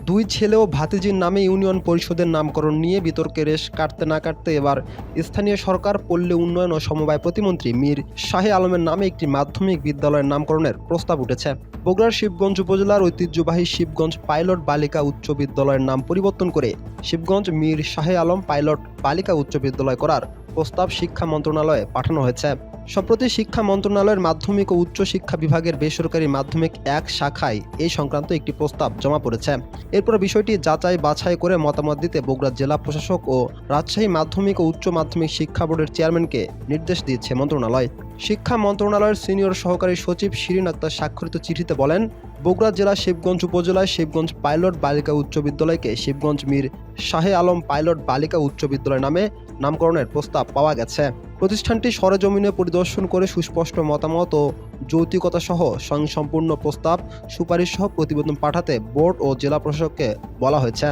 দুই ছেলে ও ভাতিজির নামে ইউনিয়ন পরিষদের নামকরণ নিয়ে বিতর্কে রেশ কাটতে না কাটতে এবার স্থানীয় সরকার, পল্লী উন্নয়ন ও সমবায় প্রতিমন্ত্রী মীর শাহে আলমের নামে একটি মাধ্যমিক বিদ্যালয়ের নামকরণের প্রস্তাব উঠেছে। বগুড়ার শিবগঞ্জ উপজেলার ঐতিহ্যবাহী শিবগঞ্জ পাইলট বালিকা উচ্চ বিদ্যালয়ের নাম পরিবর্তন করে শিবগঞ্জ মীর শাহে আলম পাইলট বালিকা উচ্চ বিদ্যালয় করার প্রস্তাব শিক্ষা মন্ত্রণালয়ে পাঠানো হয়েছে। সম্প্রতি শিক্ষা মন্ত্রণালয়ের মাধ্যমিক ও উচ্চ শিক্ষা বিভাগের বেসরকারি মাধ্যমিক 1 শাখায় এই সংক্রান্ত একটি প্রস্তাব জমা পড়েছে। এরপর বিষয়টি যাচাই বাছাই করে মতামত দিতে বগুড়া জেলা প্রশাসক ও রাজশাহী মাধ্যমিক ও উচ্চ মাধ্যমিক শিক্ষা বোর্ডের চেয়ারম্যানকে নির্দেশ দিয়েছে মন্ত্রণালয়। শিক্ষা মন্ত্রণালয়ের সিনিয়র সহকারী সচিব শিরিন আক্তার স্বাক্ষরিত চিঠিতে বলেন, বগুড়া জেলা শিবগঞ্জ উপজেলায় শিবগঞ্জ পাইলট বালিকা উচ্চ বিদ্যালয়কে শিবগঞ্জ মীর শাহে আলম পাইলট বালিকা উচ্চ বিদ্যালয় নামে নামকরণের প্রস্তাব পাওয়া গেছে। প্রতিষ্ঠানটি সরেজমিনে পরিদর্শন করে সুস্পষ্ট মতামত ও যৌক্তিকতা সহ স্বয়ংসম্পূর্ণ প্রস্তাব সুপারিশ সহ প্রতিবেদন পাঠাতে বোর্ড ও জেলা প্রশাসককে বলা হয়েছে।